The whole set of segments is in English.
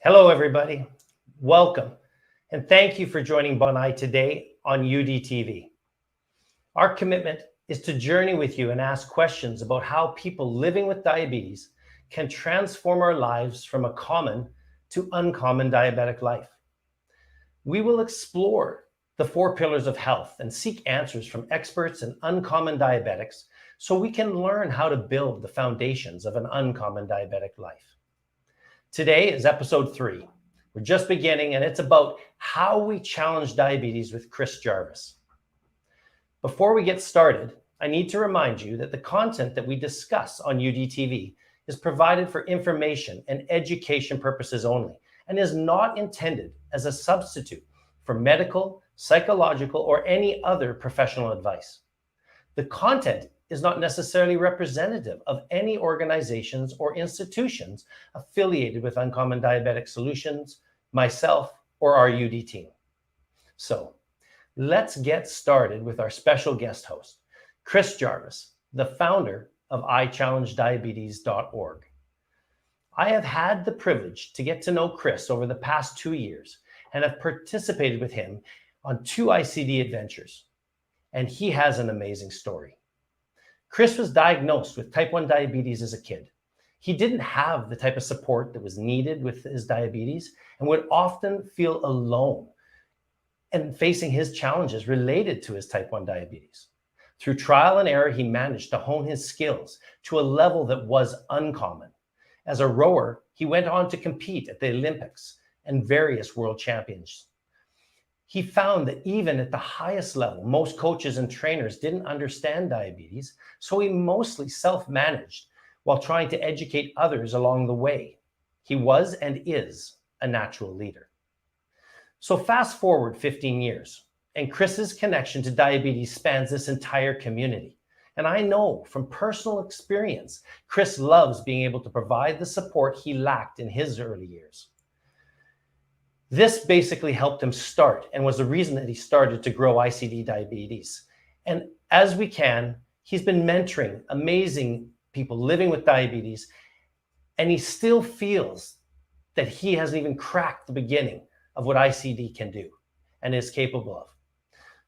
Hello, everybody. Welcome, and thank you for joining Bob and I today on UDTV. Our commitment is to journey with you and ask questions about how people living with diabetes can transform our lives from a common to uncommon diabetic life. We will explore the 4 pillars of health and seek answers from experts and uncommon diabetics so we can learn how to build the foundations of an uncommon diabetic life. Today is episode 3. We're just beginning, and it's about how we challenge diabetes with Chris Jarvis. Before we get started, I need to remind you that the content that we discuss on UDTV is provided for information and education purposes only, and is not intended as a substitute for medical, psychological, or any other professional advice. The content is not necessarily representative of any organizations or institutions affiliated with Uncommon Diabetic Solutions, myself, or our UD team. So let's get started with our special guest host, Chris Jarvis, the founder of iChallengeDiabetes.org. I have had the privilege to get to know Chris over the past 2 years and have participated with him on 2 ICD adventures, and he has an amazing story. Chris was diagnosed with type 1 diabetes as a kid. He didn't have the type of support that was needed with his diabetes and would often feel alone and facing his challenges related to his type 1 diabetes. Through trial and error, he managed to hone his skills to a level that was uncommon. As a rower, he went on to compete at the Olympics and various world championships. He found that even at the highest level, most coaches and trainers didn't understand diabetes, so he mostly self-managed while trying to educate others along the way. He was and is a natural leader. So fast forward 15 years, and Chris's connection to diabetes spans this entire community. And I know from personal experience, Chris loves being able to provide the support he lacked in his early years. This basically helped him start and was the reason that he started to grow ICD Diabetes. And as we can, he's been mentoring amazing people living with diabetes, and he still feels that he hasn't even cracked the beginning of what ICD can do and is capable of.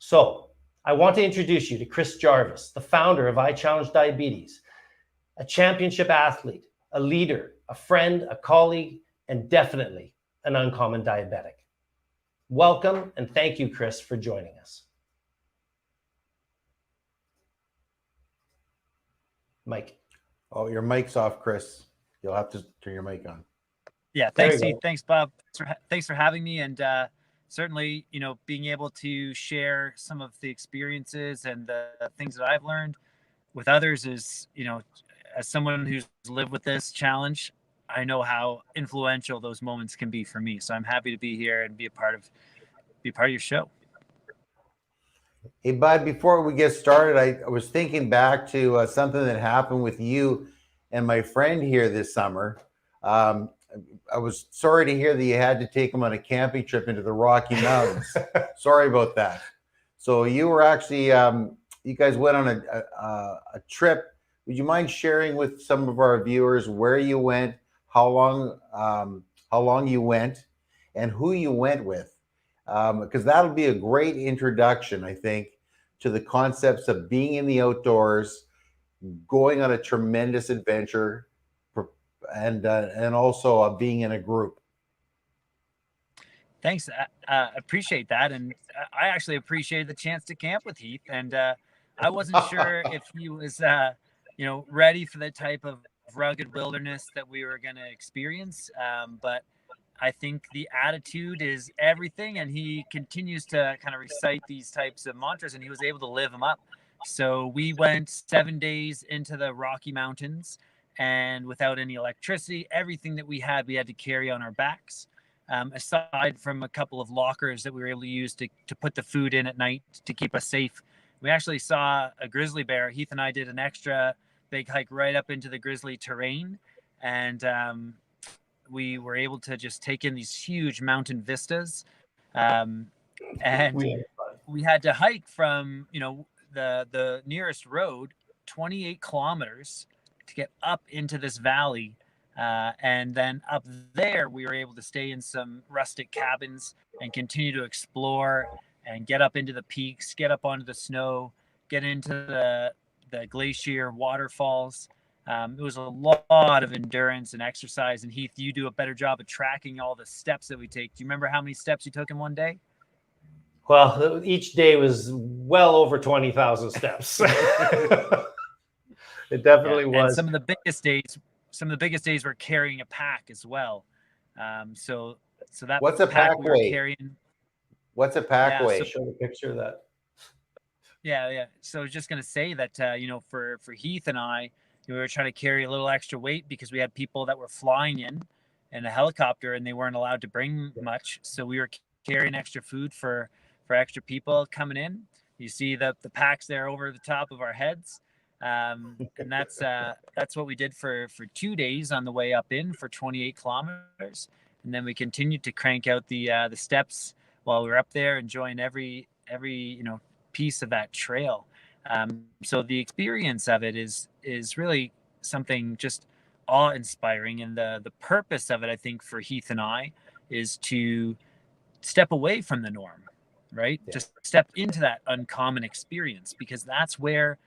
So I want to introduce you to Chris Jarvis, the founder of iChallenge Diabetes, a championship athlete, a leader, a friend, a colleague, and definitely an uncommon diabetic. Welcome, and thank you, Chris, for joining us. Mike. Oh, your mic's off, Chris. You'll have to turn your mic on. Yeah, thanks, Steve. Thanks, Bob. Thanks for having me, and certainly, being able to share some of the experiences and the things that I've learned with others is, as someone who's lived with this challenge, I know how influential those moments can be for me. So I'm happy to be here and be a part of your show. Hey, Bud, before we get started, I was thinking back to something that happened with you and my friend here this summer. I was sorry to hear that you had to take him on a camping trip into the Rocky Mountains. Sorry about that. So you were actually, you guys went on a trip. Would you mind sharing with some of our viewers where you went, how long you went, and who you went with? Because that'll be a great introduction, I think, to the concepts of being in the outdoors, going on a tremendous adventure, and also being in a group. Thanks. I appreciate that. And I actually appreciated the chance to camp with Heath. And I wasn't sure if he was, ready for the type of rugged wilderness that we were going to experience. But I think the attitude is everything. And he continues to kind of recite these types of mantras, and he was able to live them up. So we went 7 days into the Rocky Mountains, and without any electricity, everything that we had to carry on our backs. Aside from a couple of lockers that we were able to use to put the food in at night to keep us safe. We actually saw a grizzly bear. Heath and I did an extra big hike right up into the grizzly terrain. And we were able to just take in these huge mountain vistas. And we had to hike from, the nearest road, 28 kilometers to get up into this valley And then up there, we were able to stay in some rustic cabins and continue to explore and get up into the peaks, get up onto the snow, get into the glacier waterfalls. It was a lot of endurance and exercise. And Heath, you do a better job of tracking all the steps that we take. Do you remember how many steps you took in one day? Well, each day was well over 20,000 steps. It definitely was. And some of the biggest days were carrying a pack as well. So that What's a pack we were weigh? carrying. What's a pack weigh? So show the picture of that. Yeah. So I was just going to say that, for Heath and I, we were trying to carry a little extra weight because we had people that were flying in a helicopter and they weren't allowed to bring much. So we were carrying extra food for extra people coming in. You see the packs there over the top of our heads. And that's what we did for 2 days on the way up in for 28 kilometers. And then we continued to crank out the steps while we were up there, enjoying every piece of that trail. So the experience of it is really something just awe-inspiring. And the purpose of it, I think, for Heath and I is to step away from the norm, right? Yeah. Just step into that uncommon experience, because that's where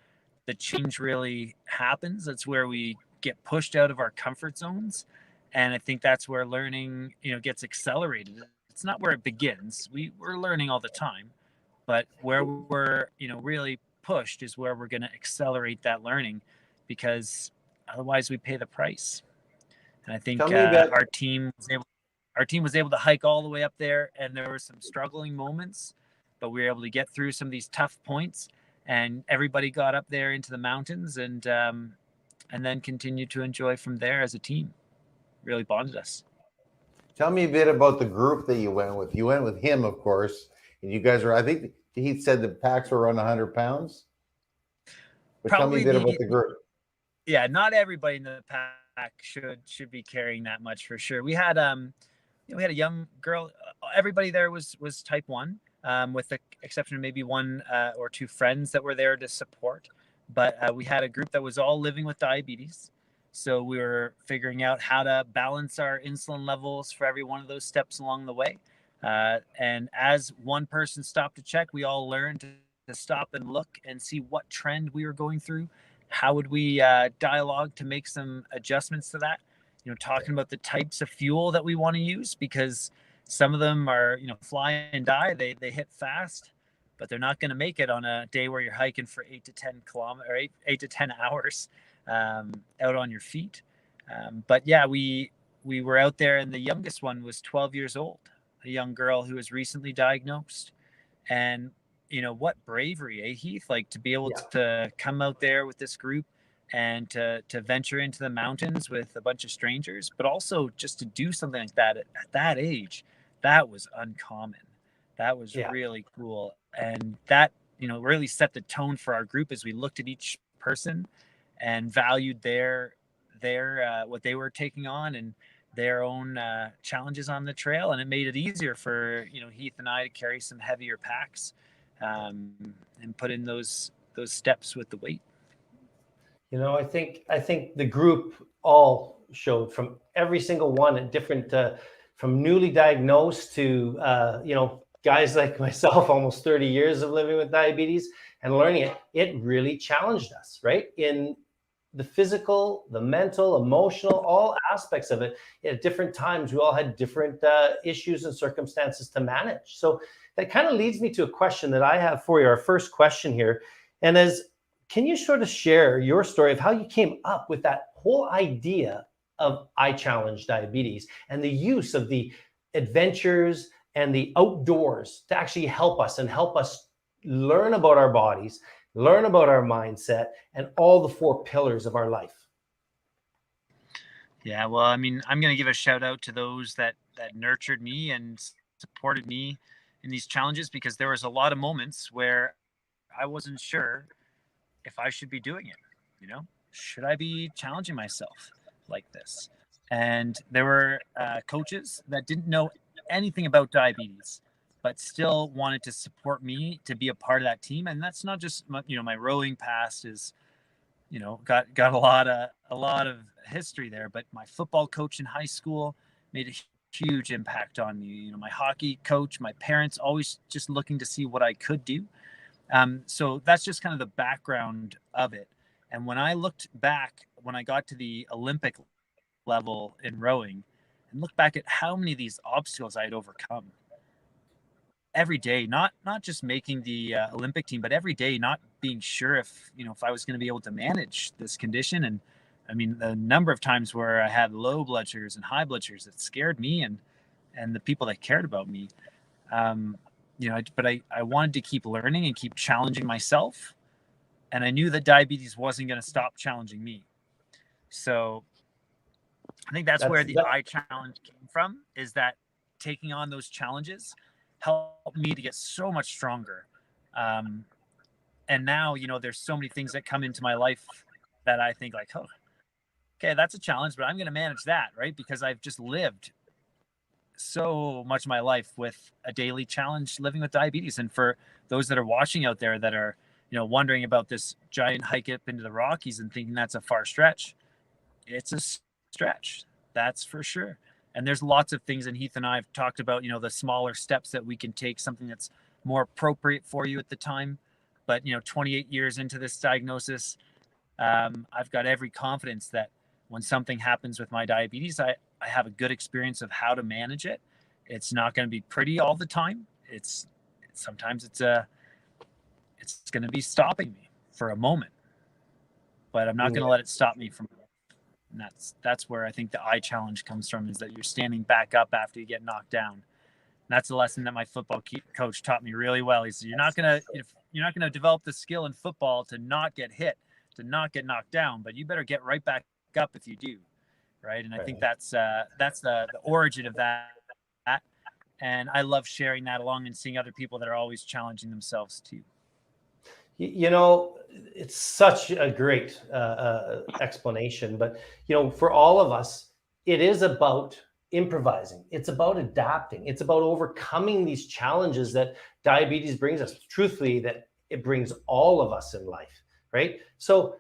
the change really happens. That's where we get pushed out of our comfort zones. And I think that's where learning, gets accelerated. It's not where it begins. We're learning all the time, but where we're, really pushed is where we're going to accelerate that learning, because otherwise we pay the price. And I think our team was able to hike all the way up there, and there were some struggling moments, but we were able to get through some of these tough points, and everybody got up there into the mountains and then continued to enjoy from there as a team. Really bonded us. Tell me a bit about the group that you went with. You went with him, of course, and you guys were, I think he said the packs were around 100 pounds. But Probably tell me a bit about the group. Yeah, not everybody in the pack should be carrying that much for sure. We had a young girl. Everybody there was type 1, with the exception of maybe one or two friends that were there to support. But we had a group that was all living with diabetes. So we were figuring out how to balance our insulin levels for every one of those steps along the way. And as one person stopped to check, we all learned to stop and look and see what trend we were going through. How would we dialogue to make some adjustments to that? Talking about the types of fuel that we want to use, because some of them are, fly and die. They hit fast, but they're not going to make it on a day where you're hiking for 8 to 10 kilometers, or 8 to 10 hours out on your feet. But yeah, we were out there, and the youngest one was 12 years old, a young girl who was recently diagnosed. And what bravery, Heath? Like, to be able to come out there with this group and to venture into the mountains with a bunch of strangers, but also just to do something like that at that age, that was uncommon. That was really cool. And that, really set the tone for our group as we looked at each person and valued their what they were taking on and their own challenges on the trail. And it made it easier for, Heath and I to carry some heavier packs and put in those steps with the weight. I think the group all showed, from every single one, at different, from newly diagnosed to, guys like myself, almost 30 years of living with diabetes and learning it. It really challenged us, right? In the physical, the mental, emotional, all aspects of it. At different times, we all had different issues and circumstances to manage. So that kind of leads me to a question that I have for you, our first question here. And can you sort of share your story of how you came up with that whole idea of I Challenge Diabetes and the use of the adventures and the outdoors to actually help us learn about our bodies, learn about our mindset, and all the 4 pillars of our life? Yeah, well, I mean, I'm going to give a shout out to those that nurtured me and supported me in these challenges, because there was a lot of moments where I wasn't sure if I should be doing it. Should I be challenging myself like this? And there were coaches that didn't know anything about diabetes, but still wanted to support me to be a part of that team. And that's not just my rowing past is got a lot of history there. But my football coach in high school made a huge impact on me. My hockey coach, my parents, always just looking to see what I could do. So that's just kind of the background of it. And when I looked back, when I got to the Olympic level in rowing, and looked back at how many of these obstacles I had overcome every day, not just making the Olympic team, but every day not being sure if I was going to be able to manage this condition. And I mean, the number of times where I had low blood sugars and high blood sugars, that scared me and the people that cared about me. But I wanted to keep learning and keep challenging myself. And I knew that diabetes wasn't going to stop challenging me. So I think that's where the I challenge came from, is that taking on those challenges helped me to get so much stronger. And now, there's so many things that come into my life that I think like, oh, okay, that's a challenge, but I'm going to manage that, right? Because I've just lived so much of my life with a daily challenge living with diabetes. And for those that are watching out there that are, wondering about this giant hike up into the Rockies and thinking that's a far stretch, it's a stretch, that's for sure. And there's lots of things, and Heath and I have talked about, the smaller steps that we can take, something that's more appropriate for you at the time. But, 28 years into this diagnosis, I've got every confidence that when something happens with my diabetes, I have a good experience of how to manage it. It's not going to be pretty all the time. Sometimes it's going to be stopping me for a moment, but I'm not going to let it stop me from. And that's where I think the I challenge comes from, is that you're standing back up after you get knocked down. And that's a lesson that my football coach taught me really well. He said, you're not going to develop the skill in football to not get hit, to not get knocked down, but you better get right back up if you do. Right. And I think that's the origin of that. And I love sharing that along and seeing other people that are always challenging themselves too. It's such a great explanation, but for all of us, it is about improvising. It's about adapting. It's about overcoming these challenges that diabetes brings us. Truthfully, that it brings all of us in life, right? So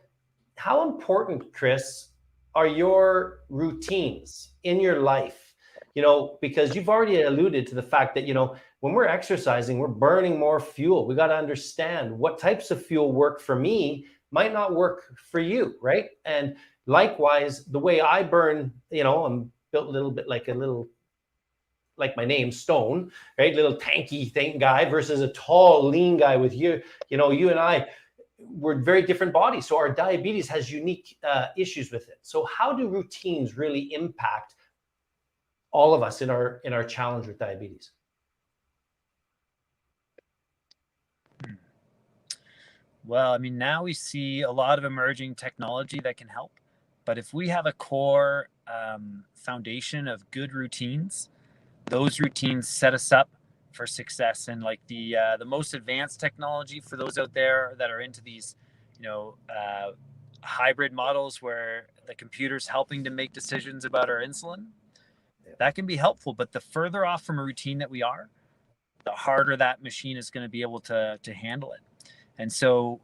how important, Chris, are your routines in your life? Because you've already alluded to the fact that, when we're exercising, we're burning more fuel. We got to understand what types of fuel work for me might not work for you, right? And likewise, the way I burn, I'm built a little bit like my name, Stone, right? Little tanky thing guy versus a tall, lean guy with you. You and I, we're very different bodies. So our diabetes has unique issues with it. So how do routines really impact all of us in our challenge with diabetes? Well, I mean, now we see a lot of emerging technology that can help. But if we have a core foundation of good routines, those routines set us up for success. And like the most advanced technology for those out there that are into these, hybrid models where the computer's helping to make decisions about our insulin, that can be helpful. But the further off from a routine that we are, the harder that machine is going to be able to handle it. And so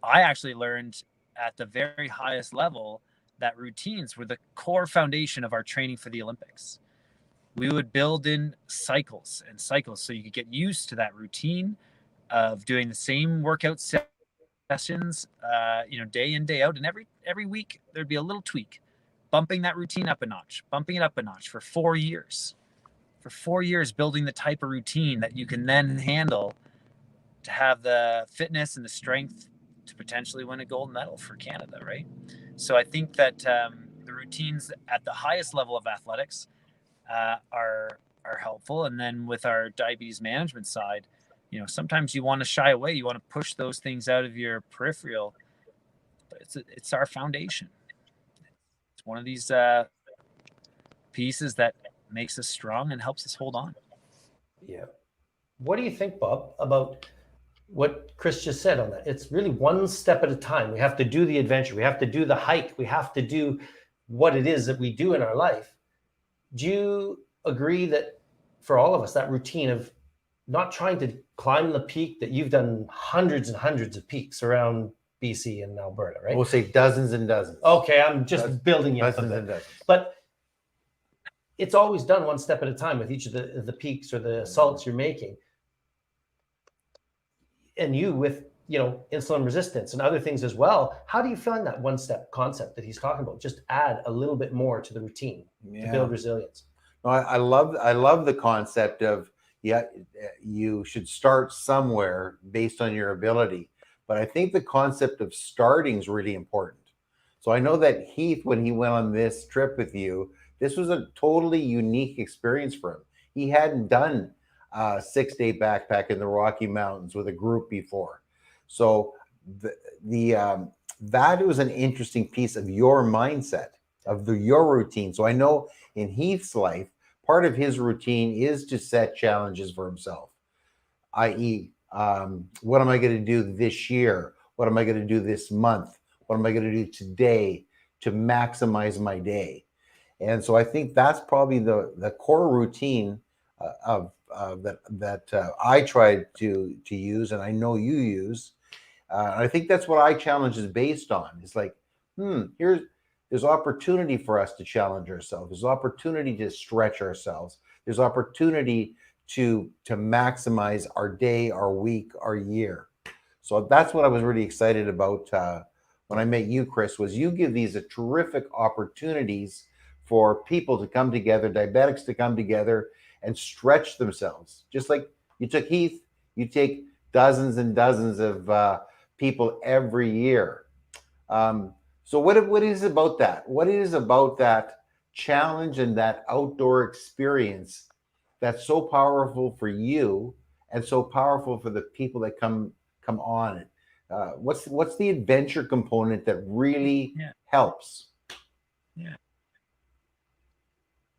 I actually learned at the very highest level that routines were the core foundation of our training for the Olympics. We would build in cycles and cycles so you could get used to that routine of doing the same workout sessions, day in, day out. And every week there'd be a little tweak, bumping that routine up a notch, bumping it up a notch for 4 years. For 4 years, building the type of routine that you can then handle to have the fitness and the strength to potentially win a gold medal for Canada, right? So I think that the routines at the highest level of athletics are helpful. And then with our diabetes management side, sometimes you want to shy away. You want to push those things out of your peripheral, but it's our foundation. It's one of these pieces that makes us strong and helps us hold on. Yeah. What do you think, Bob, about what Chris just said on that? It's really one step at a time. We have to do the adventure. We have to do the hike. We have to do what it is that we do in our life. Do you agree that for all of us, that routine of not trying to climb the peak, that you've done hundreds and hundreds of peaks around BC and Alberta, right? We'll say dozens and dozens. Okay, I'm just building you up a Dozens and bit. dozens. But it's always done one step at a time with each of the peaks or the assaults you're making. And you with, insulin resistance and other things as well. How do you find that one step concept that he's talking about? Just add a little bit more to the routine to build resilience. No, I love the concept of, you should start somewhere based on your ability. But I think the concept of starting is really important. So I know that Heath, when he went on this trip with you, this was a totally unique experience for him. He hadn't done a 6-day backpack in the Rocky Mountains with a group before. So that was an interesting piece of your mindset, of your routine. So I know in Heath's life, part of his routine is to set challenges for himself, i.e., what am I going to do this year? What am I going to do this month? What am I going to do today to maximize my day? And so I think that's probably the core routine that I tried to use, and I know you use. I think that's what iChallenge is based on. It's like, there's opportunity for us to challenge ourselves. There's opportunity to stretch ourselves. There's opportunity to maximize our day, our week, our year. So that's what I was really excited about when I met you, Chris, was you give these terrific opportunities for people to come together, diabetics to come together and stretch themselves. Just like you took Heath, you take dozens and dozens of people every year. So what is about that? What is about that challenge and that outdoor experience that's so powerful for you and so powerful for the people that come on it? What's the adventure component that really helps?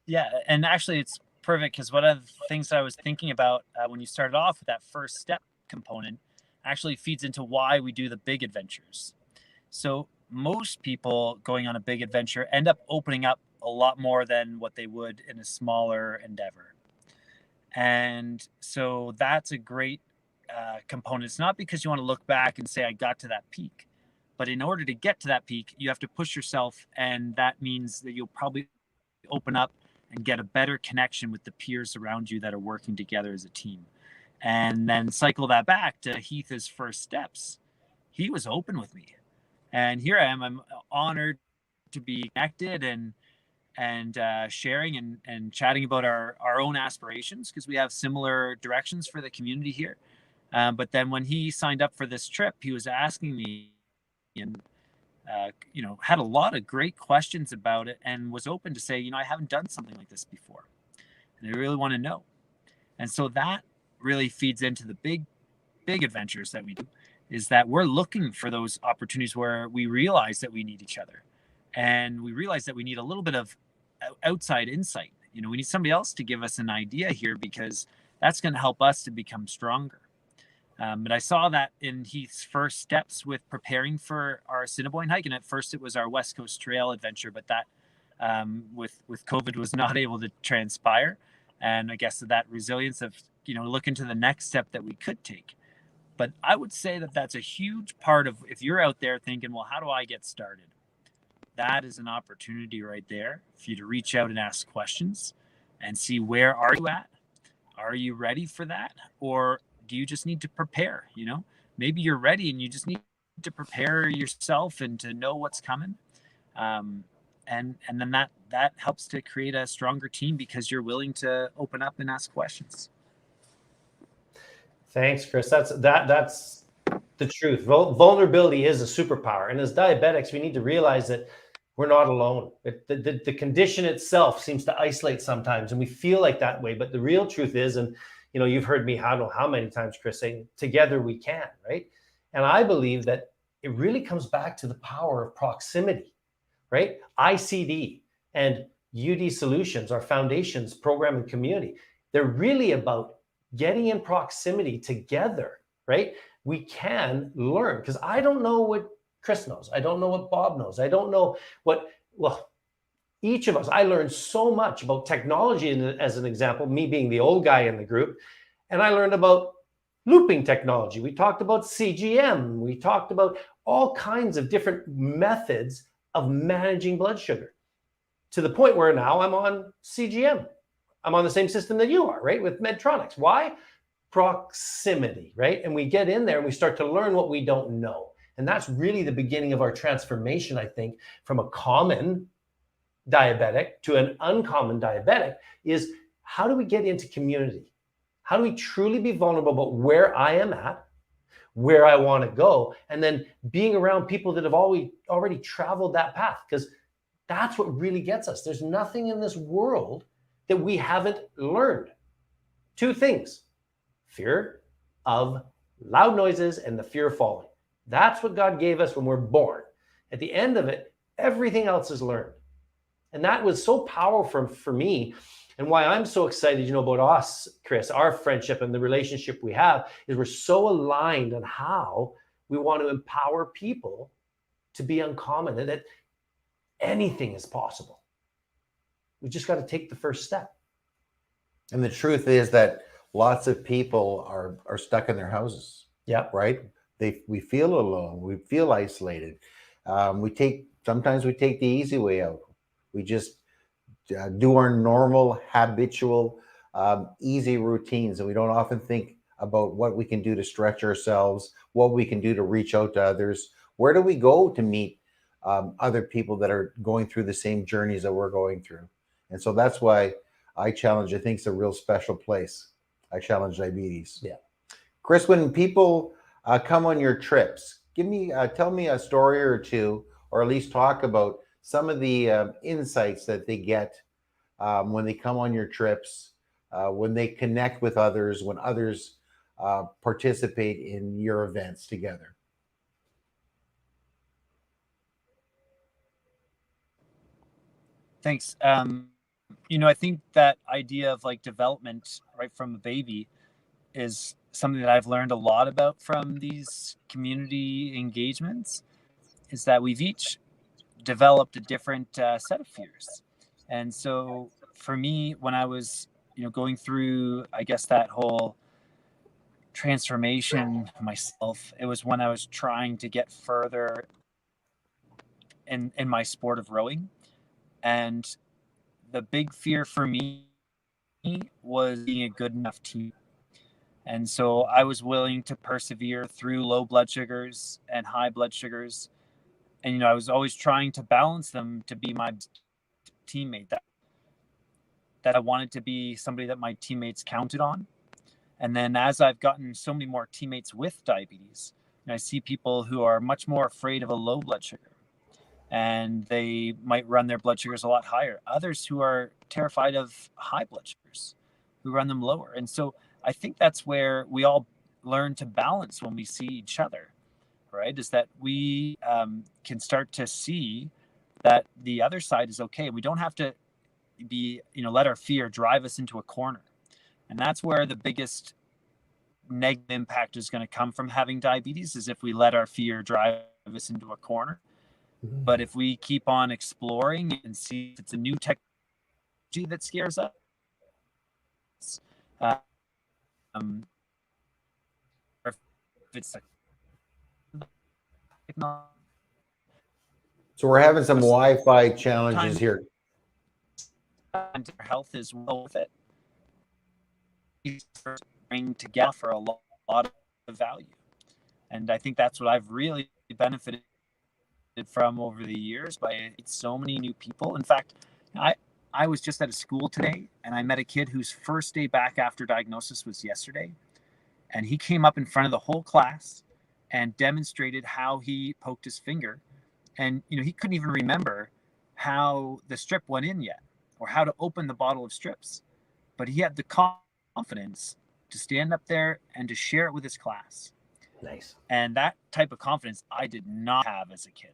Yeah, and actually it's perfect because one of the things I was thinking about when you started off with that first step component actually feeds into why we do the big adventures. So most people going on a big adventure end up opening up a lot more than what they would in a smaller endeavor. And so that's a great component. It's not because you want to look back and say, I got to that peak. But in order to get to that peak, you have to push yourself. And that means that you'll probably open up and get a better connection with the peers around you that are working together as a team. And then cycle that back to Heath's first steps. He was open with me. And here I am. I'm honored to be connected and sharing and chatting about our own aspirations because we have similar directions for the community here. But then when he signed up for this trip, he was asking me and had a lot of great questions about it and was open to say, I haven't done something like this before. And I really want to know. And so that really feeds into the big adventures that we do, is that we're looking for those opportunities where we realize that we need each other. And we realize that we need a little bit of outside insight. We need somebody else to give us an idea here because that's going to help us to become stronger. But I saw that in Heath's first steps with preparing for our Assiniboine hike. And at first it was our West Coast Trail adventure, but that with COVID was not able to transpire. And I guess that resilience of, looking to the next step that we could take. But I would say that that's a huge part of, if you're out there thinking, well, how do I get started? That is an opportunity right there for you to reach out and ask questions and see, where are you at? Are you ready for that? Or do you just need to prepare? Maybe you're ready and you just need to prepare yourself and to know what's coming. And then that helps to create a stronger team because you're willing to open up and ask questions. Thanks, Chris. That's the truth. Vulnerability is a superpower. And as diabetics, we need to realize that we're not alone. The condition itself seems to isolate sometimes, and we feel like that way. But the real truth is, and you've heard me, I don't know how many times, Chris, saying, together we can, right? And I believe that it really comes back to the power of proximity, right? ICD and UD Solutions, our foundations, program, and community, they're really about getting in proximity together, right? We can learn, because I don't know what Chris knows. I don't know what Bob knows. I don't know each of us, I learned so much about technology as an example, me being the old guy in the group. And I learned about looping technology. We talked about CGM. We talked about all kinds of different methods of managing blood sugar, to the point where now I'm on CGM. I'm on the same system that you are, right? With Medtronics. Why? Proximity, right? And we get in there and we start to learn what we don't know. And that's really the beginning of our transformation, I think, from a common diabetic to an uncommon diabetic, is how do we get into community? How do we truly be vulnerable about where I am at, where I want to go, and then being around people that have already traveled that path? Because that's what really gets us. There's nothing in this world that we haven't learned. Two things: fear of loud noises and the fear of falling. That's what God gave us when we're born. At the end of it, everything else is learned. And that was so powerful for me. And why I'm so excited, about us, Chris, our friendship and the relationship we have, is we're so aligned on how we want to empower people to be uncommon, and that anything is possible. We just got to take the first step. And the truth is that lots of people are stuck in their houses. Yeah. Right. We feel alone. We feel isolated. Sometimes we take the easy way out. We just do our normal, habitual, easy routines, and we don't often think about what we can do to stretch ourselves, what we can do to reach out to others. Where do we go to meet other people that are going through the same journeys that we're going through? And so that's why I think it's a real special place. I challenge diabetes. Yeah. Chris, when people come on your trips, tell me a story or two, or at least talk about some of the insights that they get when they come on your trips, when they connect with others, when others participate in your events together. Thanks. I think that idea of like development right from a baby is something that I've learned a lot about from these community engagements, is that we've each developed a different set of fears. And so for me, when I was, going through, I guess, that whole transformation myself, it was when I was trying to get further in my sport of rowing. And the big fear for me was being a good enough team. And so I was willing to persevere through low blood sugars and high blood sugars. And, I was always trying to balance them to be my teammate, that I wanted to be somebody that my teammates counted on. And then as I've gotten so many more teammates with diabetes, I see people who are much more afraid of a low blood sugar, and they might run their blood sugars a lot higher. Others who are terrified of high blood sugars, who run them lower. And so I think that's where we all learn to balance when we see each other, right? Is that we can start to see that the other side is okay. We don't have to let our fear drive us into a corner. And that's where the biggest negative impact is going to come from having diabetes, is if we let our fear drive us into a corner. But if we keep on exploring and see if it's a new technology that scares us, or if it's So we're having some Wi-Fi challenges here. And our health is well with it. Bring together for a lot of value. And I think that's what I've really benefited from over the years, by so many new people. In fact, I was just at a school today, and I met a kid whose first day back after diagnosis was yesterday. And he came up in front of the whole class and demonstrated how he poked his finger. And, he couldn't even remember how the strip went in yet, or how to open the bottle of strips. But he had the confidence to stand up there and to share it with his class. Nice. And that type of confidence I did not have as a kid.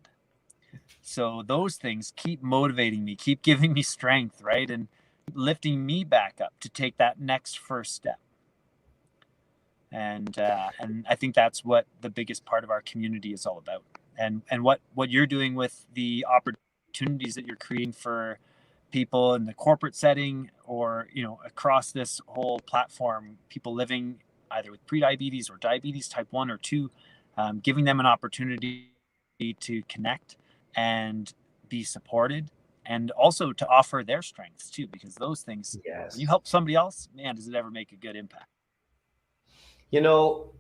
So those things keep motivating me, keep giving me strength, right? And lifting me back up to take that next first step. And I think that's what the biggest part of our community is all about. And what you're doing with the opportunities that you're creating for people in the corporate setting, or, across this whole platform, people living either with prediabetes or diabetes type 1 or 2, giving them an opportunity to connect and be supported, and also to offer their strengths too, because those things, Yes. when you help somebody else, man, does it ever make a good impact. You know,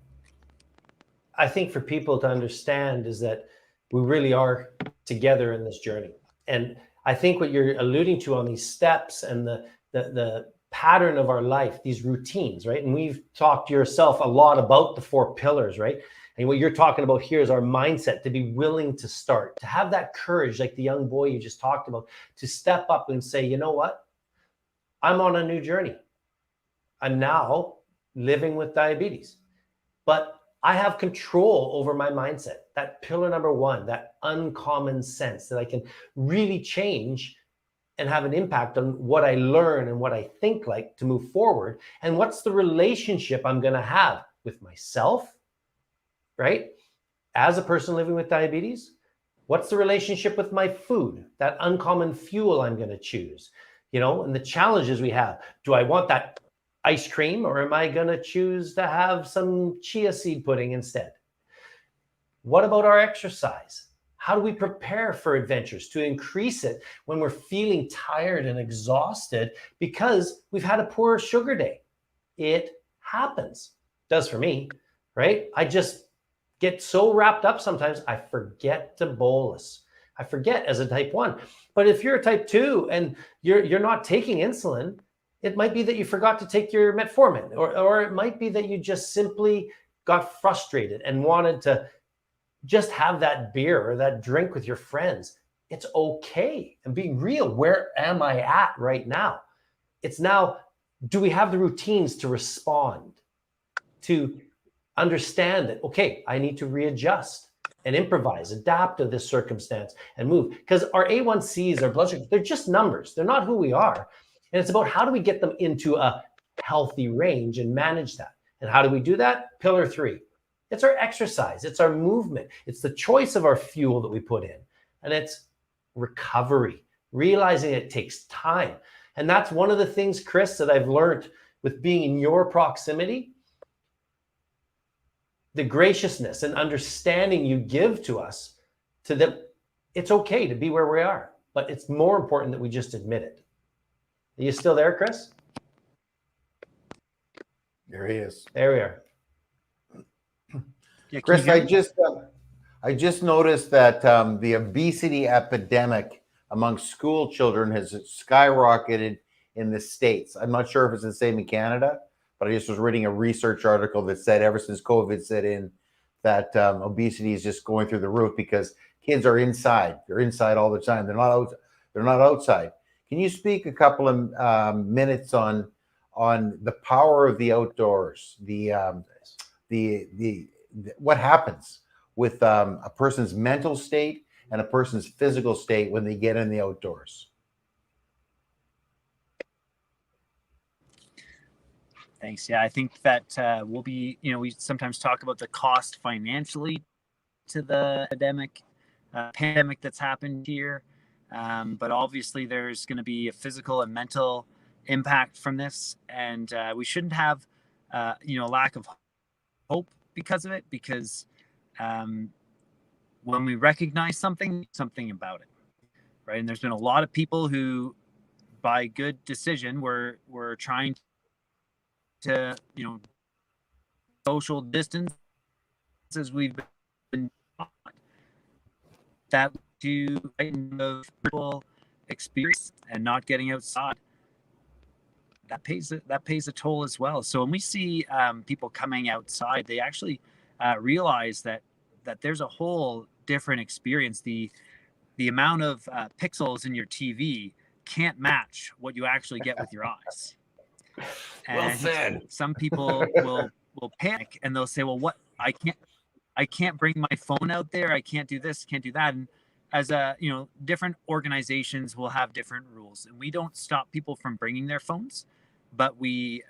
I think for people to understand is that we really are together in this journey. And I think what you're alluding to on these steps and the pattern of our life, these routines, right? And we've talked yourself a lot about the 4 pillars, right? And what you're talking about here is our mindset to be willing to start, to have that courage, like the young boy you just talked about, to step up and say, you know what? I'm on a new journey. I'm now living with diabetes, but I have control over my mindset. That pillar number 1, that uncommon sense that I can really change and have an impact on what I learn and what I think like to move forward. And what's the relationship I'm going to have with myself, right? As a person living with diabetes, what's the relationship with my food, that uncommon fuel I'm going to choose, and the challenges we have. Do I want that ice cream, or am I going to choose to have some chia seed pudding instead? What about our exercise? How do we prepare for adventures to increase it when we're feeling tired and exhausted because we've had a poor sugar day? It happens. It does for me, right? I just get so wrapped up sometimes, I forget to bolus. I forget as a type 1. But if you're a type 2 and you're not taking insulin, it might be that you forgot to take your metformin, or it might be that you just simply got frustrated and wanted to just have that beer or that drink with your friends. It's okay. And being real, where am I at right now? It's now, do we have the routines to respond, to understand that, okay, I need to readjust and improvise, adapt to this circumstance and move? Because our A1Cs, our blood sugar, they're just numbers. They're not who we are. And it's about how do we get them into a healthy range and manage that? And how do we do that? Pillar 3. It's our exercise. It's our movement. It's the choice of our fuel that we put in. And it's recovery, realizing it takes time. And that's one of the things, Chris, that I've learned with being in your proximity. The graciousness and understanding you give to us, to that it's okay to be where we are. But it's more important that we just admit it. Are you still there, Chris? There he is. There we are. Yeah, Chris, I just noticed that the obesity epidemic among school children has skyrocketed in the States. I'm not sure if it's the same in Canada, but I just was reading a research article that said ever since COVID set in, that obesity is just going through the roof because kids are inside. They're inside all the time. They're not out. They're not outside. Can you speak a couple of minutes on the power of the outdoors? What happens with a person's mental state and a person's physical state when they get in the outdoors? Thanks. Yeah, I think that we'll be, we sometimes talk about the cost financially to the pandemic that's happened here. But obviously there's going to be a physical and mental impact from this. And we shouldn't have, a lack of hope because of it, because when we recognize something about it, right? And there's been a lot of people who, by good decision, were trying to, social distance as we've been taught. That to of people experience and not getting outside, that pays a toll as well. So when we see people coming outside, they actually realize that there's a whole different experience. The amount of pixels in your TV can't match what you actually get with your eyes. And well said. Some people will panic and they'll say, well, what, I can't bring my phone out there. I can't do this, can't do that. And as different organizations will have different rules, and we don't stop people from bringing their phones, but we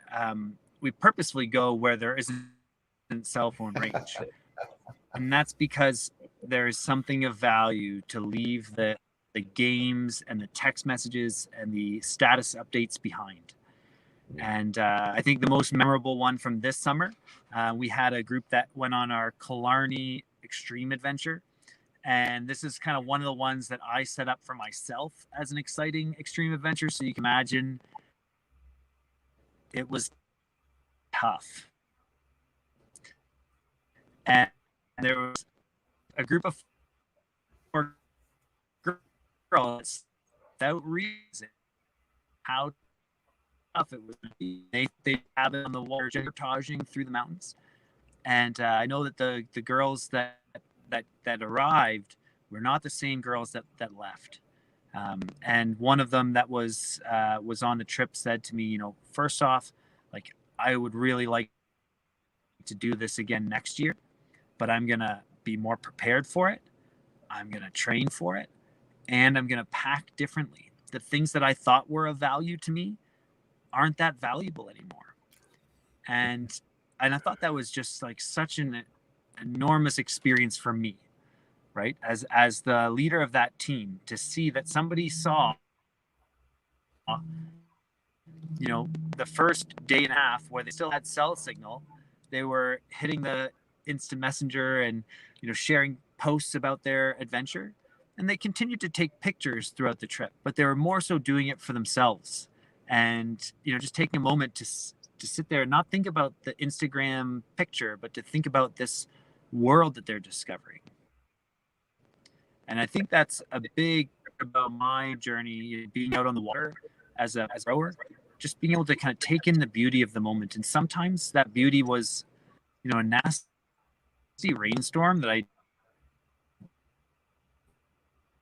purposefully go where there isn't cell phone range. And that's because there is something of value to leave the games and the text messages and the status updates behind. And I think the most memorable one from this summer, we had a group that went on our Killarney Extreme Adventure. And this is kind of one of the ones that I set up for myself as an exciting extreme adventure. So you can imagine it was tough. And there was a group of 4 girls without reason how tough it was. They have it on the water, portaging through the mountains. And I know that the girls that arrived were not the same girls that left. And one of them that was on the trip said to me, you know, first off, like, I would really like to do this again next year, but I'm going to be more prepared for it. I'm going to train for it, and I'm going to pack differently. The things that I thought were of value to me aren't that valuable anymore. And I thought that was just like such an enormous experience for me, right? As the leader of that team, to see that somebody saw, you know, the first day and a half where they still had cell signal, they were hitting the instant messenger and, you know, sharing posts about their adventure. And they continued to take pictures throughout the trip, but they were more so doing it for themselves. And, you know, just taking a moment to sit there and not think about the Instagram picture, but to think about this world that they're discovering. And I think that's a big about my journey, being out on the water as a rower, just being able to kind of take in the beauty of the moment. And sometimes that beauty was, you know, a nasty rainstorm that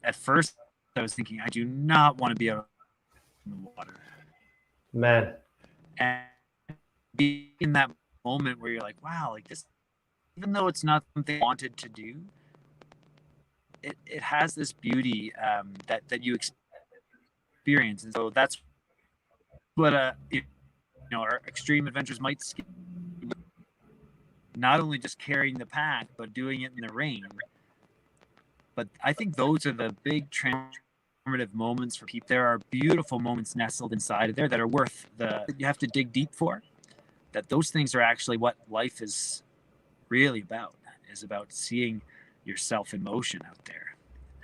at first I was thinking, I do not want to be out in the water. Man. And be in that moment where you're like, wow, like this, even though it's not something I wanted to do, it has this beauty that you experience. And so that's what you know, our extreme adventures might skip. Not only just carrying the pack, but doing it in the rain. But I think those are the big transformative moments for people. There are beautiful moments nestled inside of there that are worth you have to dig deep for. That those things are actually what life is really about, is about seeing yourself in motion out there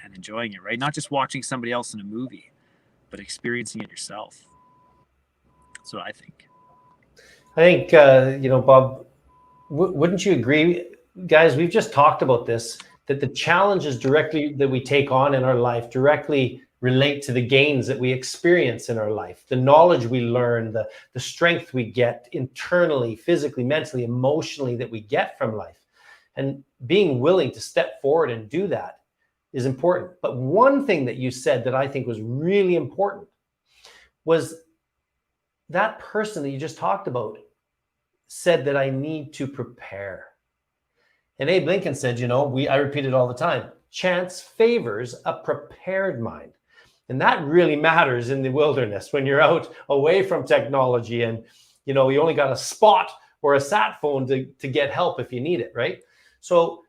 and enjoying it, right? Not just watching somebody else in a movie, but experiencing it yourself. That's what I think. I think, you know, Bob, wouldn't you agree, guys? We've just talked about this, that the challenges directly that we take on in our life directly relate to the gains that we experience in our life, the knowledge we learn, the strength we get internally, physically, mentally, emotionally that we get from life. And being willing to step forward and do that is important. But one thing that you said that I think was really important was that person that you just talked about said that I need to prepare. And Abe Lincoln said, you know, I repeat it all the time, chance favors a prepared mind. And that really matters in the wilderness when you're out away from technology and, you know, you only got a spot or a sat phone to get help if you need it, right? So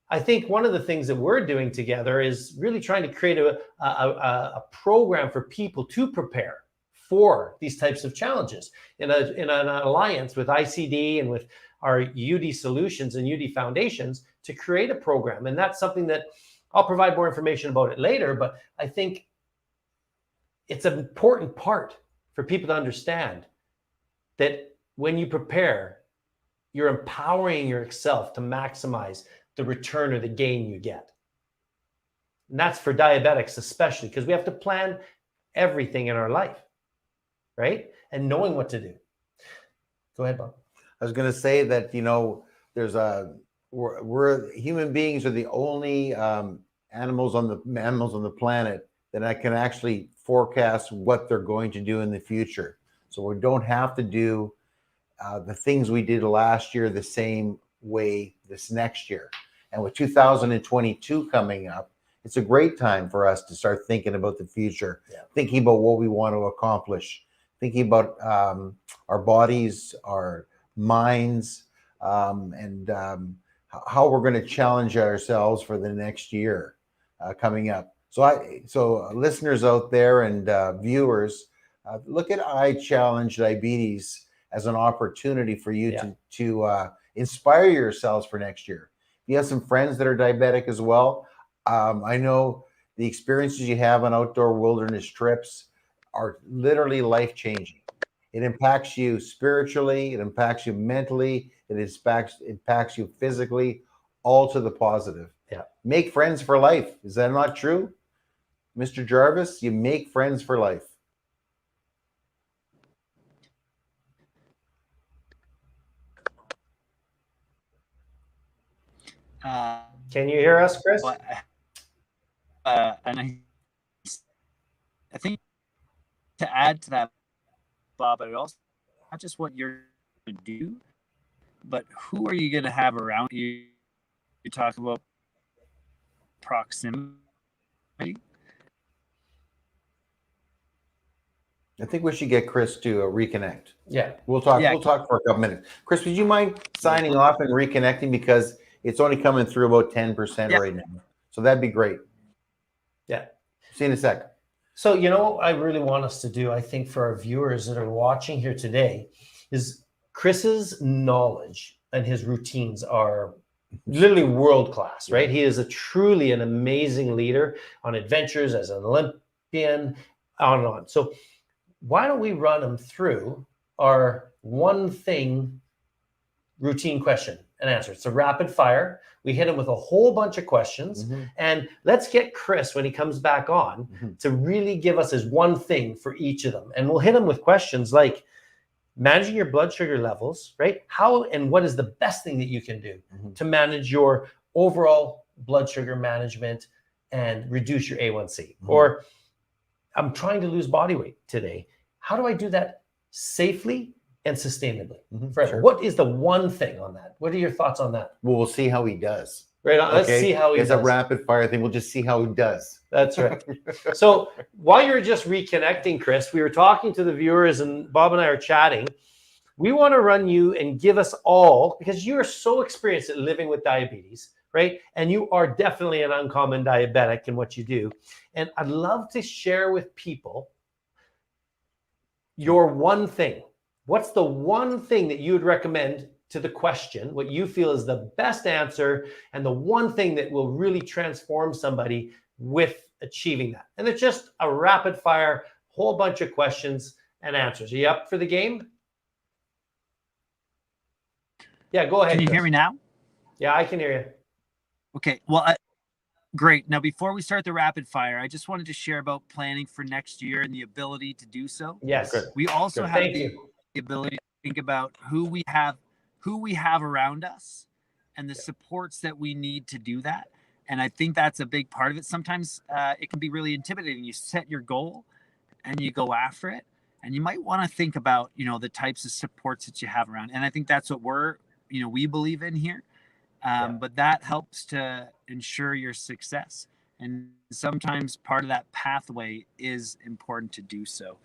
I think one of the things that we're doing together is really trying to create a program for people to prepare for these types of challenges in an alliance with ICD and with our UD Solutions and UD Foundations to create a program. And that's something that I'll provide more information about it later, but I think it's an important part for people to understand that when you prepare, you're empowering yourself to maximize the return or the gain you get. And that's for diabetics especially, because we have to plan everything in our life, right? And knowing what to do. Go ahead, Bob. I was going to say that, you know, we're human beings are the only animals on the planet that I can actually forecast what they're going to do in the future. So we don't have to do the things we did last year the same way this next year. And with 2022 coming up, it's a great time for us to start thinking about the future, thinking about what we want to accomplish, thinking about our bodies, our minds, and how we're going to challenge ourselves for the next year coming up. So listeners out there and viewers, look at I Challenge Diabetes as an opportunity for you to inspire yourselves for next year. If you have some friends that are diabetic as well, I know the experiences you have on outdoor wilderness trips are literally life-changing. It impacts you spiritually, it impacts you mentally, impacts you physically, all to the positive. Yeah. Make friends for life. Is that not true? Mr. Jarvis, you make friends for life. Can you hear us, Chris? And I think to add to that, Bob, but it also not just what you're going to do, but who are you going to have around you? You talk about proximity. I think we should get Chris to reconnect. Yeah. We'll talk. Yeah. We'll talk for a couple minutes. Chris, would you mind signing off and reconnecting, because it's only coming through about 10% right now. So that'd be great. Yeah. See you in a sec. So, you know, what I really want us to do, I think, for our viewers that are watching here today, is Chris's knowledge and his routines are literally world class, right? He is truly an amazing leader on adventures as an Olympian, on and on. So why don't we run him through our one thing routine question and answer? It's a rapid fire. We hit him with a whole bunch of questions, and let's get Chris, when he comes back on, to really give us his one thing for each of them. And we'll hit him with questions like managing your blood sugar levels, right? How and what is the best thing that you can do to manage your overall blood sugar management and reduce your A1C? Or I'm trying to lose body weight today. How do I do that safely and sustainably? Fred, what is the one thing on that? What are your thoughts on that? Well, we'll see how he does. Right on. Let's see how he does. It's a rapid fire thing. We'll just see how he does. That's right. So while you're just reconnecting, Chris, we were talking to the viewers and Bob and I are chatting. We want to run you and give us all, because you are so experienced at living with diabetes, right? And you are definitely an uncommon diabetic in what you do. And I'd love to share with people your one thing. What's the one thing that you would recommend to the question, what you feel is the best answer, and the one thing that will really transform somebody with achieving that? And it's just a rapid fire, whole bunch of questions and answers. Are you up for the game? Yeah, go ahead. Can you hear me now? Yeah, I can hear you. Okay, well, great. Now, before we start the rapid fire, I just wanted to share about planning for next year and the ability to do so. Yes. Good. We also Good. have Thank the you. ability to think about who we have around us and the supports that we need to do that. And I think that's a big part of it. Sometimes it can be really intimidating. You set your goal and you go after it, and you might want to think about, you know, the types of supports that you have around. And I think that's what we believe in here. But that helps to ensure your success. And sometimes part of that pathway is important to do so.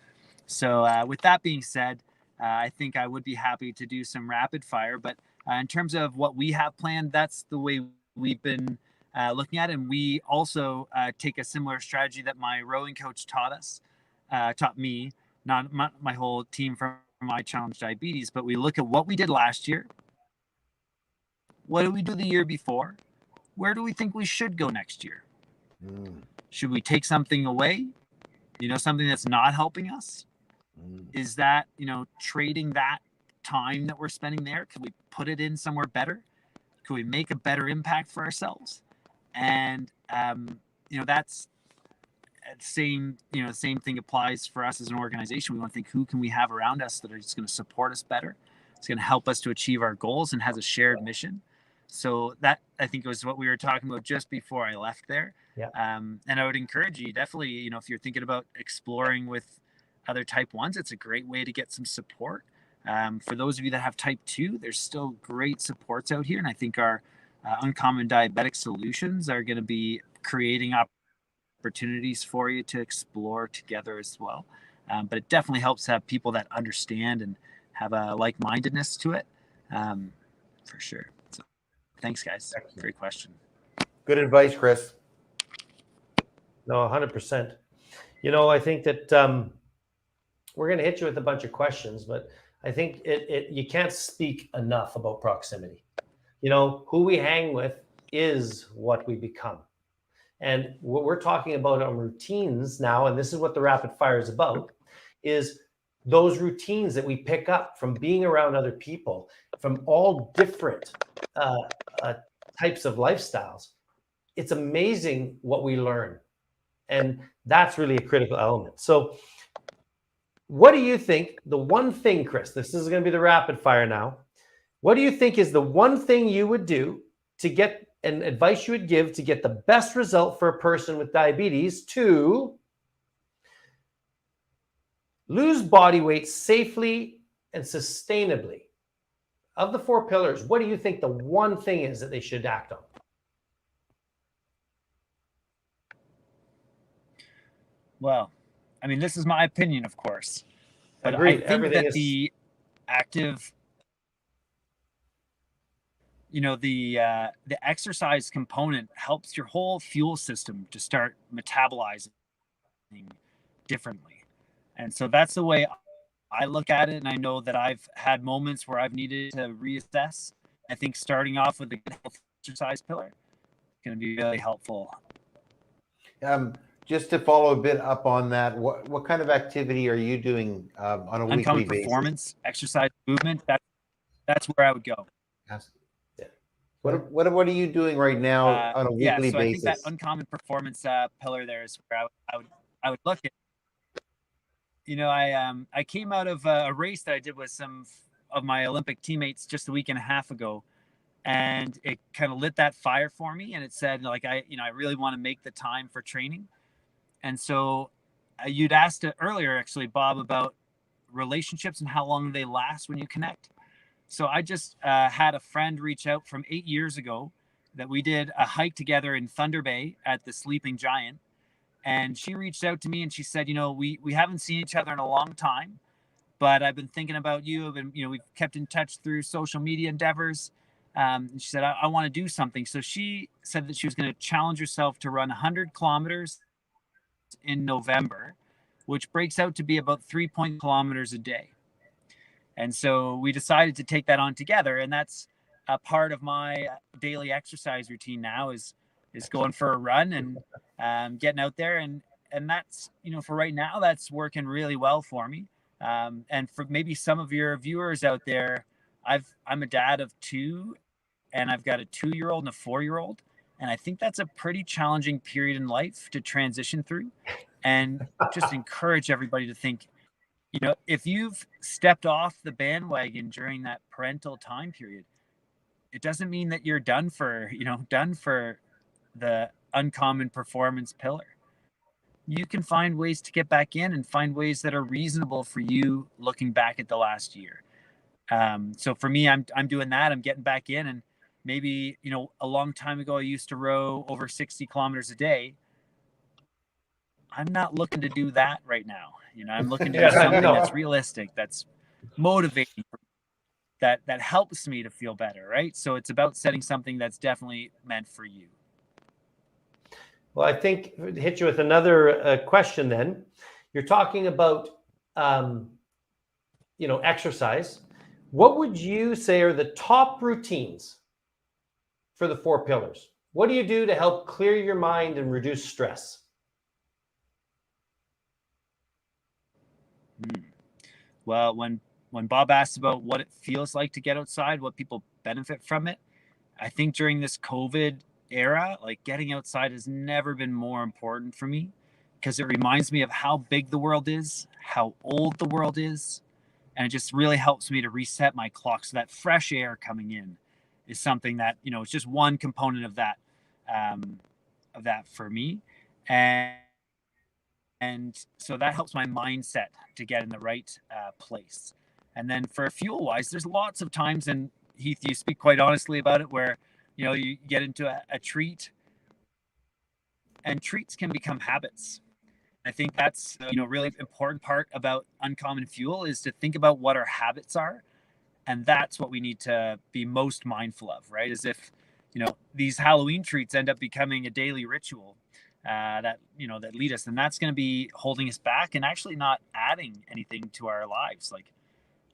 So with that being said, I think I would be happy to do some rapid fire. But in terms of what we have planned, that's the way we've been looking at it. And we also take a similar strategy that my rowing coach taught me, not my whole team from My Challenge Diabetes, but we look at what we did last year. What did we do the year before? Where do we think we should go next year? Should we take something away? You know, something that's not helping us? Is that, you know, trading that time that we're spending there? Could we put it in somewhere better? Could we make a better impact for ourselves? And, you know, that's same thing applies for us as an organization. We want to think, who can we have around us that are just going to support us better? It's going to help us to achieve our goals and has a shared mission. So that, I think, was what we were talking about just before I left there. Yeah. And I would encourage you, definitely, you know, if you're thinking about exploring with other type 1s, it's a great way to get some support. For those of you that have type 2, there's still great supports out here. And I think our Uncommon Diabetic Solutions are going to be creating opportunities for you to explore together as well. But it definitely helps to have people that understand and have a like-mindedness to it, for sure. So, thanks, guys. Excellent. Great question. Good advice, Chris. No, 100%. You know, I think that we're going to hit you with a bunch of questions, but I think you can't speak enough about proximity. You know, who we hang with is what we become. And what we're talking about on routines now, and this is what the rapid fire is about, is those routines that we pick up from being around other people from all different types of lifestyles. It's amazing what we learn. And that's really a critical element. So what do you think the one thing, Chris, this is going to be the rapid fire now. What do you think is the one thing you would do to get an advice you would give to get the best result for a person with diabetes to lose body weight safely and sustainably? Of the 4 pillars, what do you think the one thing is that they should act on? Well, I mean, this is my opinion, of course, but Agreed. I think that the active, the exercise component helps your whole fuel system to start metabolizing differently. And so that's the way I look at it. And I know that I've had moments where I've needed to reassess. I think starting off with a good health exercise pillar is going to be really helpful. Just to follow a bit up on that, what kind of activity are you doing on a weekly basis? Performance, exercise, movement. That's where I would go. Yes. Yeah. What are you doing right now on a weekly basis? I think that uncommon performance pillar there is where I would look at. I came out of a race that I did with some of my Olympic teammates just a week and a half ago, and it kind of lit that fire for me. And it said, like, I really want to make the time for training. And so you'd asked earlier, actually, Bob, about relationships and how long they last when you connect. So I just had a friend reach out from 8 years ago that we did a hike together in Thunder Bay at the Sleeping Giant. And she reached out to me and she said, we haven't seen each other in a long time, but I've been thinking about you. We've kept in touch through social media endeavors. And she said, I want to do something. So she said that she was going to challenge herself to run 100 kilometers in November, which breaks out to be about 3 kilometers a day. And so we decided to take that on together. And that's a part of my daily exercise routine now is going for a run and getting out there. And that's, for right now, that's working really well for me. And for maybe some of your viewers out there, I'm a dad of 2, and I've got a 2-year-old and a 4-year-old. And I think that's a pretty challenging period in life to transition through, and just encourage everybody to think, if you've stepped off the bandwagon during that parental time period, it doesn't mean that you're done for the uncommon performance pillar. You can find ways to get back in and find ways that are reasonable for you looking back at the last year. So for me, I'm doing that. I'm getting back in, and maybe, a long time ago, I used to row over 60 kilometers a day. I'm not looking to do that right now. I'm looking to do something that's realistic, that's motivating, that helps me to feel better, right? So it's about setting something that's definitely meant for you. Well, I think hit you with another question then. You're talking about, exercise. What would you say are the top routines for the 4 pillars? What do you do to help clear your mind and reduce stress? Well, when Bob asked about what it feels like to get outside, what people benefit from it, I think during this COVID era, like, getting outside has never been more important for me, because it reminds me of how big the world is, how old the world is, and it just really helps me to reset my clock. So that fresh air coming in is something that, it's just one component of that for me. And so that helps my mindset to get in the right place. And then for fuel wise, there's lots of times, and Heath, you speak quite honestly about it, where, you get into a treat, and treats can become habits. I think that's, really important part about uncommon fuel is to think about what our habits are. And that's what we need to be most mindful of, right? As if, these Halloween treats end up becoming a daily ritual that lead us, and that's going to be holding us back and actually not adding anything to our lives like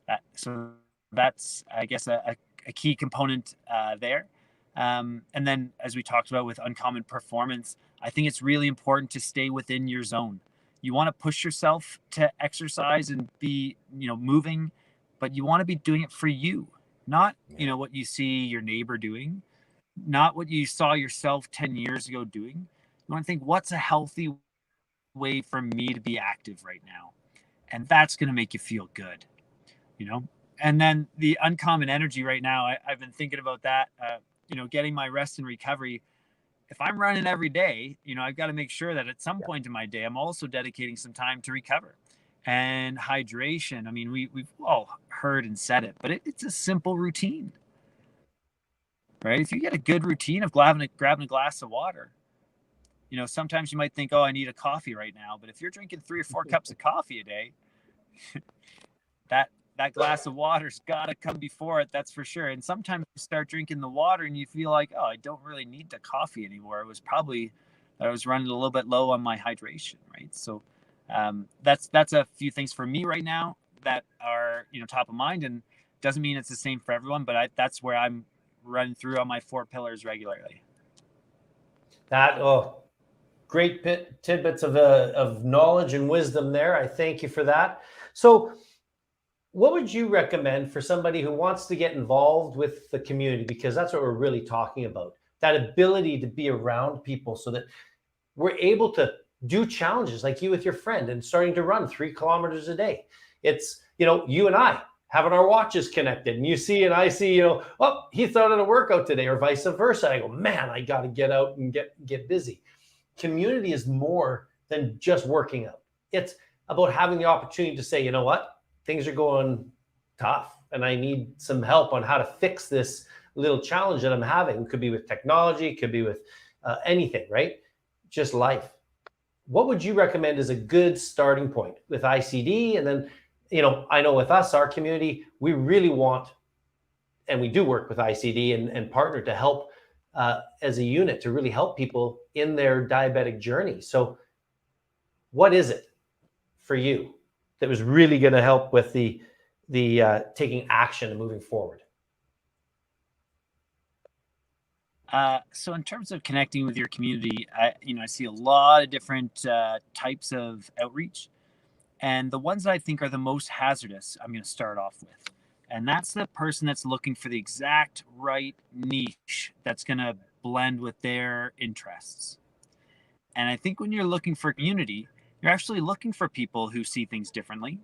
that. So that's, I guess, a key component there. And then, as we talked about with uncommon performance, I think it's really important to stay within your zone. You want to push yourself to exercise and be, moving, but you want to be doing it for you, not, what you see your neighbor doing, not what you saw yourself 10 years ago doing. You want to think, what's a healthy way for me to be active right now? And that's going to make you feel good, And then the uncommon energy right now, I've been thinking about that, getting my rest and recovery. If I'm running every day, I've got to make sure that at some point in my day, I'm also dedicating some time to recover. And hydration, I mean, we've all heard and said it, but it's a simple routine, right? If you get a good routine of grabbing a glass of water, sometimes you might think, oh, I need a coffee right now. But if you're drinking 3 or 4 cups of coffee a day, that glass of water's got to come before it. That's for sure. And sometimes you start drinking the water and you feel like, oh, I don't really need the coffee anymore. It was probably that I was running a little bit low on my hydration, right? So that's a few things for me right now that are, top of mind, and doesn't mean it's the same for everyone, but that's where I'm running through on my 4 pillars regularly. Great tidbits of knowledge and wisdom there. I thank you for that. So what would you recommend for somebody who wants to get involved with the community? Because that's what we're really talking about, that ability to be around people so that we're able to do challenges like you with your friend and starting to run 3 kilometers a day. It's, you and I having our watches connected, and you see and I see, oh, Heath's out on a workout today, or vice versa. I go, man, I got to get out and get busy. Community is more than just working out. It's about having the opportunity to say, you know what? Things are going tough and I need some help on how to fix this little challenge that I'm having. It could be with technology, it could be with anything, right? Just life. What would you recommend as a good starting point with ICD? And then, I know with us, our community, we really want, and we do work with ICD and partner to help as a unit to really help people in their diabetic journey. So what is it for you that was really going to help with the taking action and moving forward? So in terms of connecting with your community, I see a lot of different types of outreach, and the ones that I think are the most hazardous, I'm going to start off with. And that's the person that's looking for the exact right niche that's going to blend with their interests. And I think when you're looking for community, you're actually looking for people who see things differently,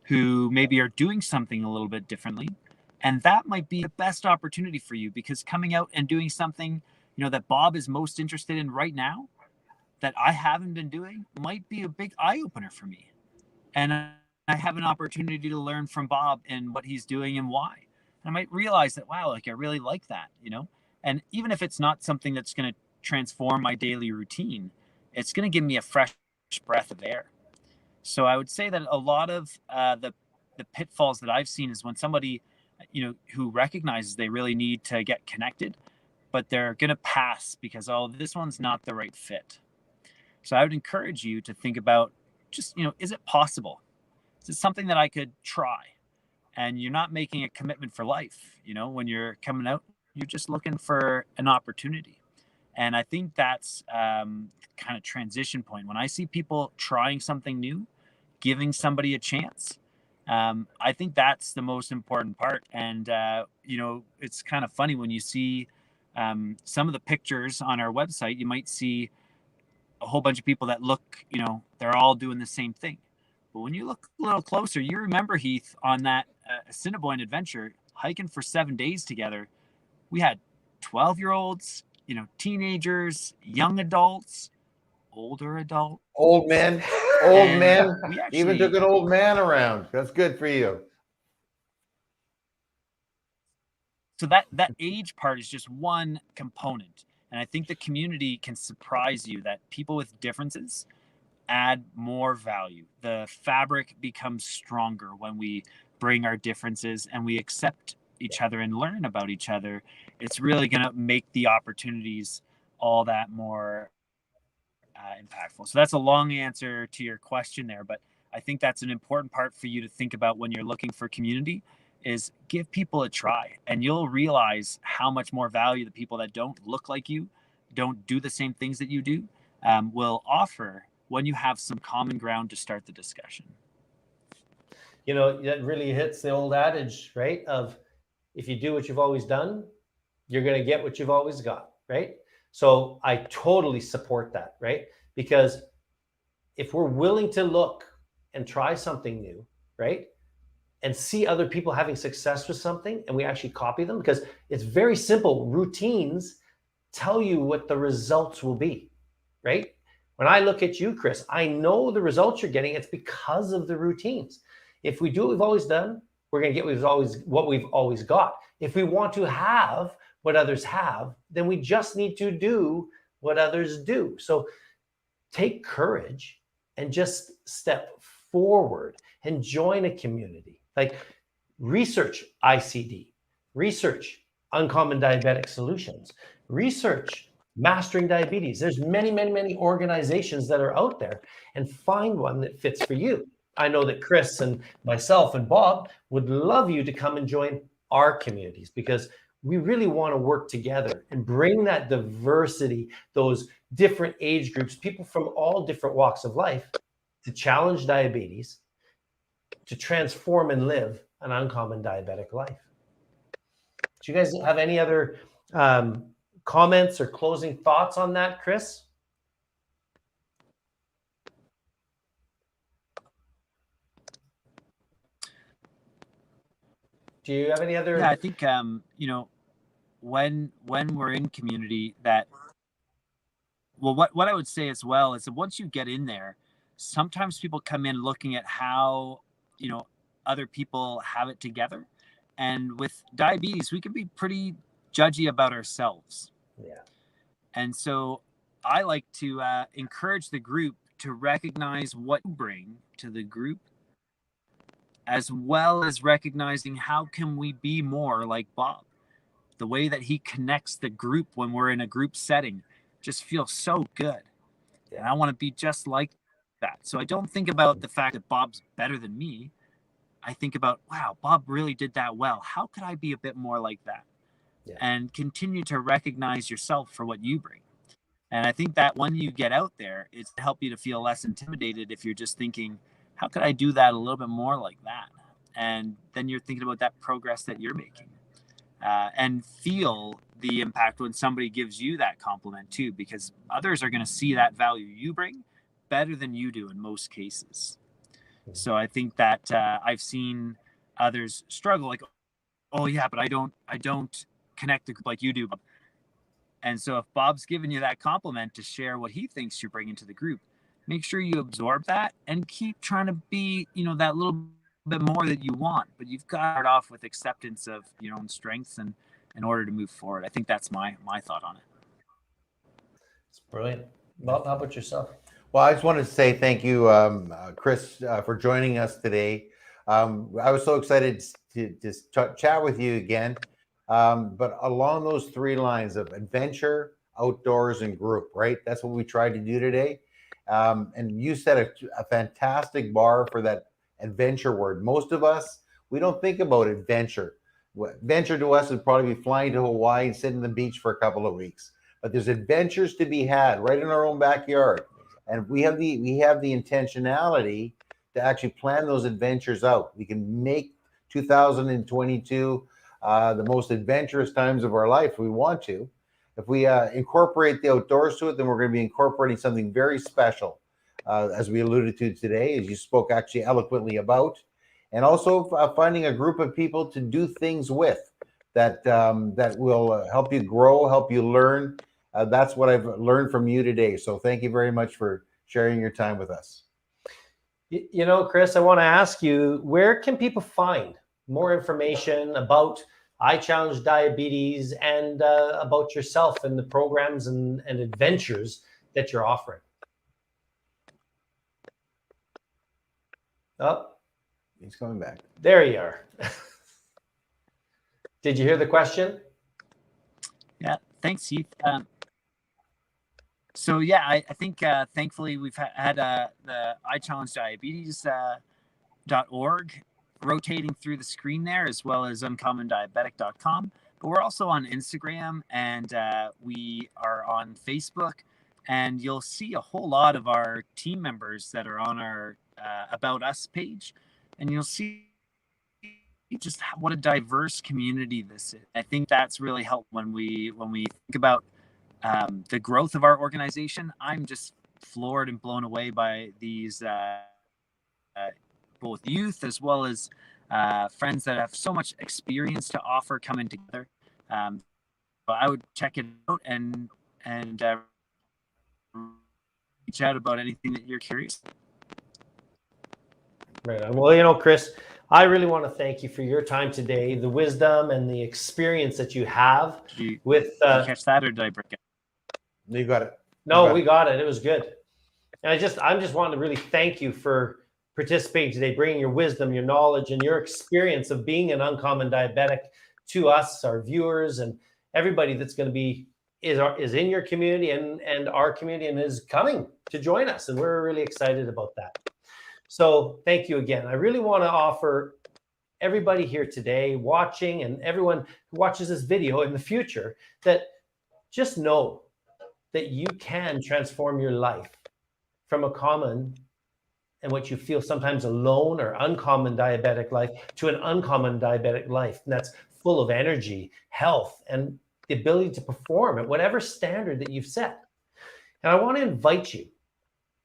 who maybe are doing something a little bit differently. And that might be the best opportunity for you, because coming out and doing something, that Bob is most interested in right now, that I haven't been doing, might be a big eye opener for me. And I have an opportunity to learn from Bob and what he's doing and why. And I might realize that, wow, I really like that, And even if it's not something that's going to transform my daily routine, it's going to give me a fresh breath of air. So I would say that a lot of the pitfalls that I've seen is when somebody, who recognizes they really need to get connected, but they're going to pass because, this one's not the right fit. So I would encourage you to think about just, is it possible? Is it something that I could try? And you're not making a commitment for life. When you're coming out, you're just looking for an opportunity. And I think that's kind of transition point. When I see people trying something new, giving somebody a chance, I think that's the most important part. And, it's kind of funny when you see some of the pictures on our website, you might see a whole bunch of people that look, they're all doing the same thing. But when you look a little closer, you remember, Heath, on that Assiniboine adventure, hiking for 7 days together, we had 12-year-olds, teenagers, young adults, older adults. Old men. We actually even took an old man around. That's good for you. So that age part is just one component. And I think the community can surprise you that people with differences add more value. The fabric becomes stronger when we bring our differences and we accept each other and learn about each other. It's really going to make the opportunities all that more impactful. So that's a long answer to your question there, but I think that's an important part for you to think about when you're looking for community, is give people a try, and you'll realize how much more value the people that don't look like you, don't do the same things that you do, will offer when you have some common ground to start the discussion. You know, that really hits the old adage, right? Of if you do what you've always done, you're going to get what you've always got, right? So I totally support that, right? Because if we're willing to look and try something new, right? And see other people having success with something and we actually copy them, because it's very simple. Routines tell you what the results will be, right? When I look at you, Chris, I know the results you're getting. It's because of the routines. If we do what we've always done, we're going to get what we've always got. If we want to have what others have, then we just need to do what others do. So take courage and just step forward and join a community. Like research ICD, research Uncommon Diabetic Solutions, research Mastering Diabetes. There's many, many, many organizations that are out there, and find one that fits for you. I know that Chris and myself and Bob would love you to come and join our communities, because we really want to work together and bring that diversity, those different age groups, people from all different walks of life, to challenge diabetes, to transform and live an uncommon diabetic life. Do you guys have any other comments or closing thoughts on that, Chris? Do you have any other? Yeah, I think you know, when we're in community, that, well, what I would say as well is that once you get in there, sometimes people come in looking at how, you know, other people have it together, and with diabetes we can be pretty judgy about ourselves. Yeah. And so I like to encourage the group to recognize what you bring to the group, as well as recognizing how can we be more like Bob. The way that he connects the group when we're in a group setting just feels so good. Yeah. And I want to be just like that. So I don't think about the fact that Bob's better than me. I think about, wow, Bob really did that well. How could I be a bit more like that? Yeah. And continue to recognize yourself for what you bring. And I think that when you get out there, it's to help you to feel less intimidated if you're just thinking, how could I do that a little bit more like that? And then you're thinking about that progress that you're making. And feel the impact when somebody gives you that compliment too, because others are going to see that value you bring better than you do in most cases. So I think that I've seen others struggle, like, oh yeah, but I don't connect the group like you do. And so if Bob's giving you that compliment to share what he thinks you're bringing to the group, make sure you absorb that and keep trying to be, you know, that little bit more that you want. But you've got to start off with acceptance of your own strengths, and in order to move forward. I think that's my thought on it. It's brilliant. Bob, how about yourself? Well, I just wanted to say thank you, Chris, for joining us today. I was so excited to just chat with you again. But along those three lines of adventure, outdoors, and group, right? That's what we tried to do today. And you set a fantastic bar for that adventure word. Most of us, we don't think about adventure. Adventure to us would probably be flying to Hawaii and sitting on the beach for a couple of weeks. But there's adventures to be had right in our own backyard. And we have the intentionality to actually plan those adventures out. We can make 2022 the most adventurous times of our life if we want to. If we incorporate the outdoors to it, then we're going to be incorporating something very special, as we alluded to today, as you spoke actually eloquently about, and also finding a group of people to do things with that will help you grow, help you learn. That's what I've learned from you today. So thank you very much for sharing your time with us. You know, Chris, I want to ask you, where can people find more information about I Challenge Diabetes and about yourself and the programs and adventures that you're offering? Oh, He's coming back. there you are. Did you hear the question? Yeah, thanks, Heath. So yeah, I think thankfully we've had the iChallengeDiabetes.org rotating through the screen there, as well as uncommondiabetic.com. But we're also on Instagram, and we are on Facebook. And you'll see a whole lot of our team members that are on our About Us page. And you'll see just what a diverse community this is. I think that's really helped when we think about the growth of our organization. I'm just floored and blown away by these both youth as well as friends that have so much experience to offer coming together. But I would check it out and reach out about anything that you're curious. Right on. Well, you know, Chris, I really want to thank you for your time today, the wisdom and the experience that you have with. Did you catch that, or did I break it? You got it. No, we got it. It was good. And I'm just wanting to really thank you for participating today, bringing your wisdom, your knowledge, and your experience of being an uncommon diabetic to us, our viewers, and everybody that's going to be is in your community and our community and is coming to join us. And we're really excited about that. So thank you again. I really want to offer everybody here today watching, and everyone who watches this video in the future, that just know that you can transform your life from a common and what you feel sometimes alone or uncommon diabetic life to an uncommon diabetic life. And that's full of energy, health, and the ability to perform at whatever standard that you've set. And I want to invite you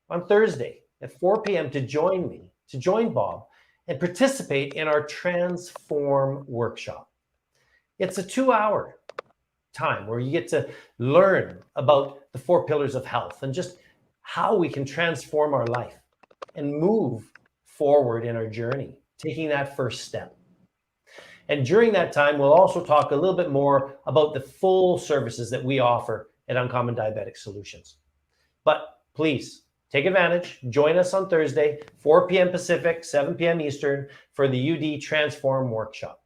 on Thursday at 4 p.m. to join me, to join Bob, and participate in our Transform workshop. It's a 2-hour time where you get to learn about the 4 pillars of health and just how we can transform our life and move forward in our journey, taking that first step. And during that time, we'll also talk a little bit more about the full services that we offer at Uncommon Diabetic Solutions. But please take advantage. Join us on Thursday, 4 p.m. Pacific, 7 p.m. Eastern, for the UD Transform workshop.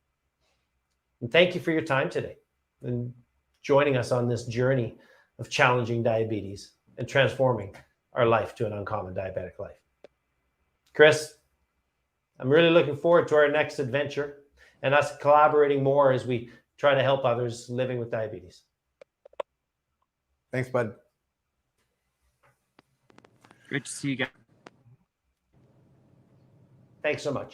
And thank you for your time today and joining us on this journey of challenging diabetes and transforming our life to an uncommon diabetic life. Chris, I'm really looking forward to our next adventure and us collaborating more as we try to help others living with diabetes. Thanks, bud. Great to see you guys. Thanks so much.